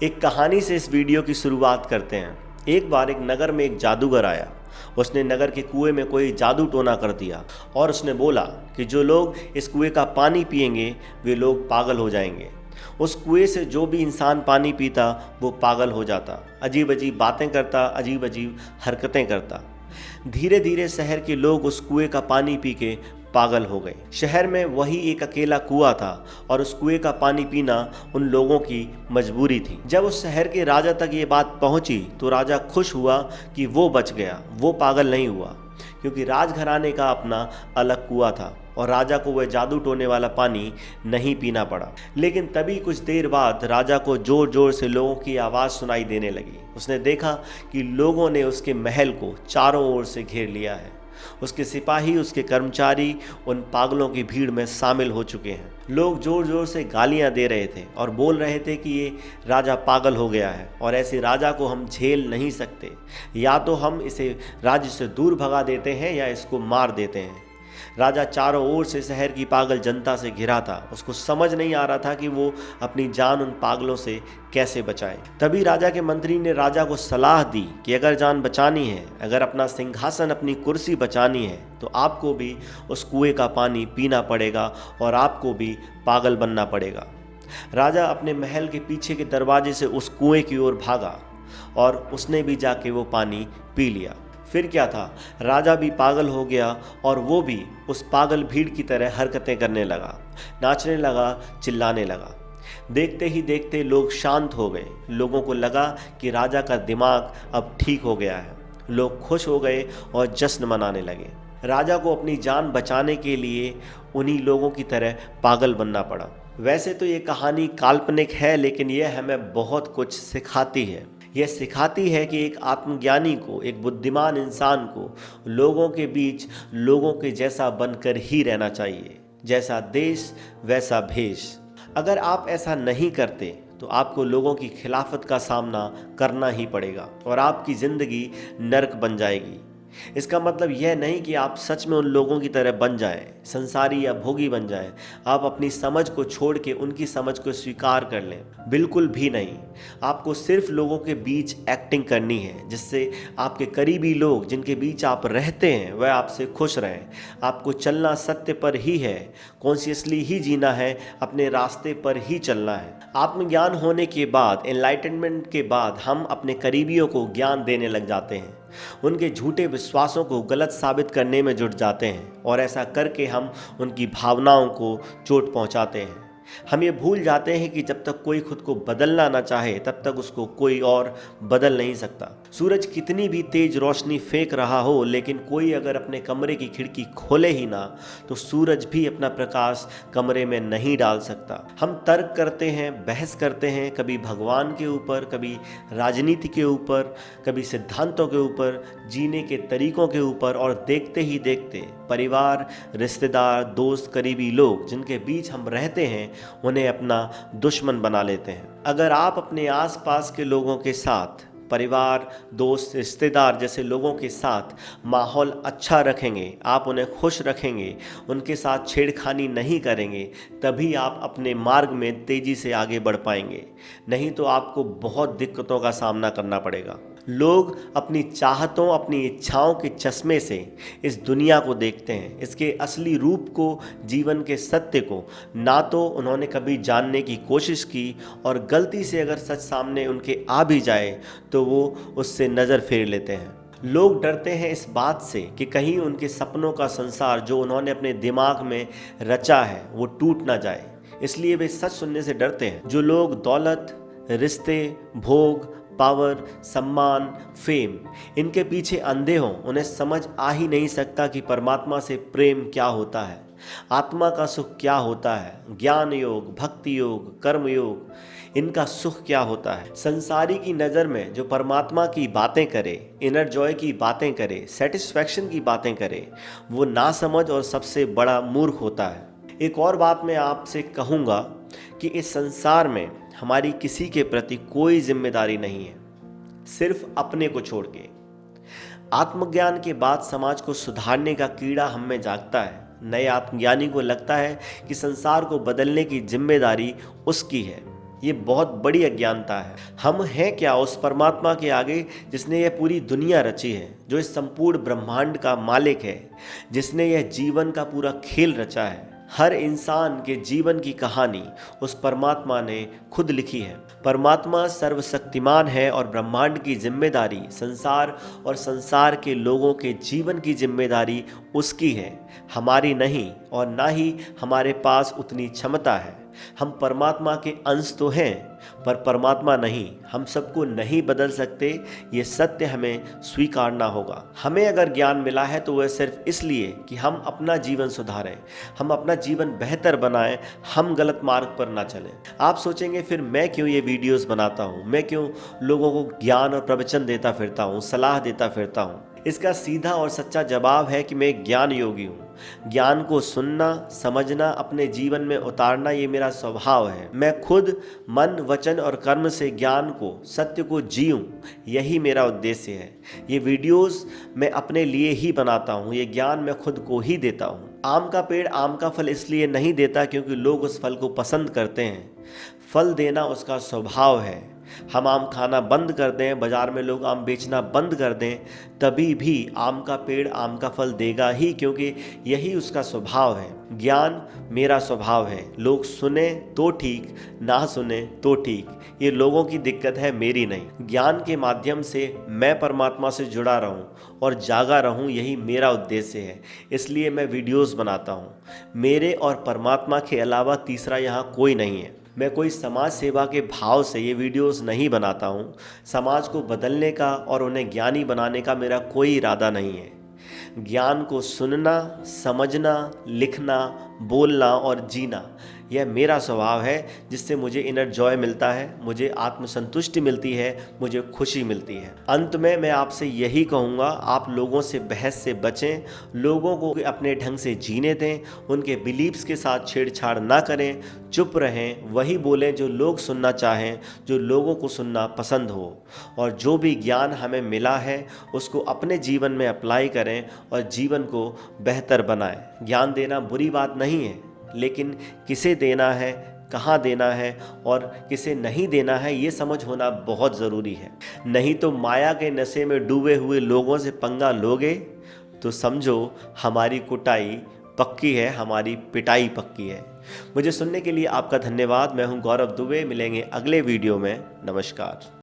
एक कहानी से इस वीडियो की शुरुआत करते हैं। एक बार एक नगर में एक जादूगर आया। उसने नगर के कुएं में कोई जादू टोना कर दिया और उसने बोला कि जो लोग इस कुएं का पानी पिएंगे वे लोग पागल हो जाएंगे। उस कुएं से जो भी इंसान पानी पीता वो पागल हो जाता, अजीब अजीब बातें करता, अजीब अजीब हरकतें करता। धीरे धीरे शहर के लोग उस कुएं का पानी पी के पागल हो गए। शहर में वही एक अकेला कुआं था और उस कुएं का पानी पीना उन लोगों की मजबूरी थी। जब उस शहर के राजा तक ये बात पहुंची तो राजा खुश हुआ कि वो बच गया, वो पागल नहीं हुआ, क्योंकि राजघराने का अपना अलग कुआं था और राजा को वह जादू टोने वाला पानी नहीं पीना पड़ा। लेकिन तभी कुछ देर बाद राजा को जोर जोर से लोगों की आवाज़ सुनाई देने लगी। उसने देखा कि लोगों ने उसके महल को चारों ओर से घेर लिया है। उसके सिपाही, उसके कर्मचारी उन पागलों की भीड़ में शामिल हो चुके हैं। लोग जोर जोर से गालियां दे रहे थे और बोल रहे थे कि ये राजा पागल हो गया है और ऐसे राजा को हम झेल नहीं सकते, या तो हम इसे राज्य से दूर भगा देते हैं या इसको मार देते हैं। राजा चारों ओर से शहर की पागल जनता से घिरा था। उसको समझ नहीं आ रहा था कि वो अपनी जान उन पागलों से कैसे बचाए। तभी राजा के मंत्री ने राजा को सलाह दी कि अगर जान बचानी है, अगर अपना सिंहासन, अपनी कुर्सी बचानी है, तो आपको भी उस कुएं का पानी पीना पड़ेगा और आपको भी पागल बनना पड़ेगा। राजा अपने महल के पीछे के दरवाजे से उस कुएं की ओर भागा और उसने भी जाके वो पानी पी लिया। फिर क्या था, राजा भी पागल हो गया और वो भी उस पागल भीड़ की तरह हरकतें करने लगा, नाचने लगा, चिल्लाने लगा। देखते ही देखते लोग शांत हो गए। लोगों को लगा कि राजा का दिमाग अब ठीक हो गया है। लोग खुश हो गए और जश्न मनाने लगे। राजा को अपनी जान बचाने के लिए उन्हीं लोगों की तरह पागल बनना पड़ा। वैसे तो ये कहानी काल्पनिक है, लेकिन यह हमें बहुत कुछ सिखाती है। यह सिखाती है कि एक आत्मज्ञानी को, एक बुद्धिमान इंसान को लोगों के बीच लोगों के जैसा बनकर ही रहना चाहिए। जैसा देश वैसा भेष। अगर आप ऐसा नहीं करते तो आपको लोगों की खिलाफत का सामना करना ही पड़ेगा और आपकी ज़िंदगी नर्क बन जाएगी। इसका मतलब यह नहीं कि आप सच में उन लोगों की तरह बन जाएं, संसारी या भोगी बन जाएं। आप अपनी समझ को छोड़ के उनकी समझ को स्वीकार कर लें, बिल्कुल भी नहीं। आपको सिर्फ लोगों के बीच एक्टिंग करनी है जिससे आपके करीबी लोग, जिनके बीच आप रहते हैं, वह आपसे खुश रहें। आपको चलना सत्य पर ही है, कॉन्शियसली ही जीना है, अपने रास्ते पर ही चलना है। आत्मज्ञान होने के बाद, एनलाइटनमेंट के बाद, हम अपने करीबियों को ज्ञान देने लग जाते हैं, उनके झूठे विश्वासों को गलत साबित करने में जुट जाते हैं और ऐसा करके हम उनकी भावनाओं को चोट पहुंचाते हैं। हम ये भूल जाते हैं कि जब तक कोई खुद को बदलना ना चाहे तब तक उसको कोई और बदल नहीं सकता। सूरज कितनी भी तेज रोशनी फेंक रहा हो, लेकिन कोई अगर अपने कमरे की खिड़की खोले ही ना तो सूरज भी अपना प्रकाश कमरे में नहीं डाल सकता। हम तर्क करते हैं, बहस करते हैं, कभी भगवान के ऊपर, कभी राजनीति के ऊपर, कभी सिद्धांतों के ऊपर, जीने के तरीकों के ऊपर, और देखते ही देखते परिवार, रिश्तेदार, दोस्त, करीबी लोग जिनके बीच हम रहते हैं उन्हें अपना दुश्मन बना लेते हैं। अगर आप अपने आसपास के लोगों के साथ, परिवार, दोस्त, रिश्तेदार जैसे लोगों के साथ माहौल अच्छा रखेंगे, आप उन्हें खुश रखेंगे, उनके साथ छेड़खानी नहीं करेंगे, तभी आप अपने मार्ग में तेज़ी से आगे बढ़ पाएंगे। नहीं तो आपको बहुत दिक्कतों का सामना करना पड़ेगा। लोग अपनी चाहतों, अपनी इच्छाओं के चश्मे से इस दुनिया को देखते हैं, इसके असली रूप को, जीवन के सत्य को ना तो उन्होंने कभी जानने की कोशिश की, और गलती से अगर सच सामने उनके आ भी जाए तो वो उससे नज़र फेर लेते हैं। लोग डरते हैं इस बात से कि कहीं उनके सपनों का संसार जो उन्होंने अपने दिमाग में रचा है वो टूट ना जाए, इसलिए वे सच सुनने से डरते हैं। जो लोग दौलत, रिश्ते, भोग, पावर, सम्मान, फेम, इनके पीछे अंधे हों, उन्हें समझ आ ही नहीं सकता कि परमात्मा से प्रेम क्या होता है, आत्मा का सुख क्या होता है, ज्ञान योग, भक्ति योग, कर्म योग, इनका सुख क्या होता है। संसारी की नज़र में जो परमात्मा की बातें करे, इनर जॉय की बातें करे, सेटिस्फैक्शन की बातें करे, वो नासमझ और सबसे बड़ा मूर्ख होता है। एक और बात मैं आपसे कहूँगा कि इस संसार में हमारी किसी के प्रति कोई जिम्मेदारी नहीं है, सिर्फ अपने को छोड़ के। आत्मज्ञान के बाद समाज को सुधारने का कीड़ा हम में जागता है। नए आत्मज्ञानी को लगता है कि संसार को बदलने की जिम्मेदारी उसकी है। ये बहुत बड़ी अज्ञानता है। हम हैं क्या उस परमात्मा के आगे जिसने यह पूरी दुनिया रची है, जो इस संपूर्ण ब्रह्मांड का मालिक है, जिसने यह जीवन का पूरा खेल रचा है। हर इंसान के जीवन की कहानी उस परमात्मा ने खुद लिखी है। परमात्मा सर्वशक्तिमान है और ब्रह्मांड की जिम्मेदारी संसार और संसार के लोगों के जीवन की जिम्मेदारी उसकी है, हमारी नहीं। और ना ही हमारे पास उतनी क्षमता है। हम परमात्मा के अंश तो हैं, पर परमात्मा नहीं। हम सबको नहीं बदल सकते, ये सत्य हमें स्वीकारना होगा। हमें अगर ज्ञान मिला है तो वह सिर्फ इसलिए कि हम अपना जीवन सुधारें, हम अपना जीवन बेहतर बनाएं, हम गलत मार्ग पर ना चलें। आप सोचेंगे फिर मैं क्यों ये वीडियोस बनाता हूँ, मैं क्यों लोगों को ज्ञान और प्रवचन देता फिरता हूँ, सलाह देता फिरता हूँ। इसका सीधा और सच्चा जवाब है कि मैं एक ज्ञान योगी हूँ। ज्ञान को सुनना, समझना, अपने जीवन में उतारना ये मेरा स्वभाव है। मैं खुद मन, वचन और कर्म से ज्ञान को, सत्य को जीऊँ, यही मेरा उद्देश्य है। ये वीडियोस मैं अपने लिए ही बनाता हूँ, ये ज्ञान मैं खुद को ही देता हूँ। आम का पेड़ आम का फल इसलिए नहीं देता क्योंकि लोग उस फल को पसंद करते हैं। फल देना उसका स्वभाव है। हम आम खाना बंद कर दें, बाजार में लोग आम बेचना बंद कर दें, तभी भी आम का पेड़ आम का फल देगा ही, क्योंकि यही उसका स्वभाव है। ज्ञान मेरा स्वभाव है। लोग सुने तो ठीक, ना सुने तो ठीक, ये लोगों की दिक्कत है, मेरी नहीं। ज्ञान के माध्यम से मैं परमात्मा से जुड़ा रहूं और जागा रहूं, यही मेरा उद्देश्य है। इसलिए मैं वीडियोस बनाता हूं। मेरे और परमात्मा के अलावा तीसरा यहाँ कोई नहीं है। मैं कोई समाज सेवा के भाव से ये वीडियोस नहीं बनाता हूँ। समाज को बदलने का और उन्हें ज्ञानी बनाने का मेरा कोई इरादा नहीं है। ज्ञान को सुनना, समझना, लिखना, बोलना और जीना, यह मेरा स्वभाव है, जिससे मुझे इनर जॉय मिलता है, मुझे आत्मसंतुष्टि मिलती है, मुझे खुशी मिलती है। अंत में मैं आपसे यही कहूँगा, आप लोगों से बहस से बचें, लोगों को अपने ढंग से जीने दें, उनके बिलीव्स के साथ छेड़छाड़ ना करें, चुप रहें, वही बोलें जो लोग सुनना चाहें, जो लोगों को सुनना पसंद हो। और जो भी ज्ञान हमें मिला है उसको अपने जीवन में अप्लाई करें और जीवन को बेहतर बनाएं। ज्ञान देना बुरी बात नहीं है, लेकिन किसे देना है, कहाँ देना है और किसे नहीं देना है, ये समझ होना बहुत ज़रूरी है। नहीं तो माया के नशे में डूबे हुए लोगों से पंगा लोगे तो समझो हमारी कुटाई पक्की है, हमारी पिटाई पक्की है। मुझे सुनने के लिए आपका धन्यवाद। मैं हूं गौरव दुबे। मिलेंगे अगले वीडियो में। नमस्कार।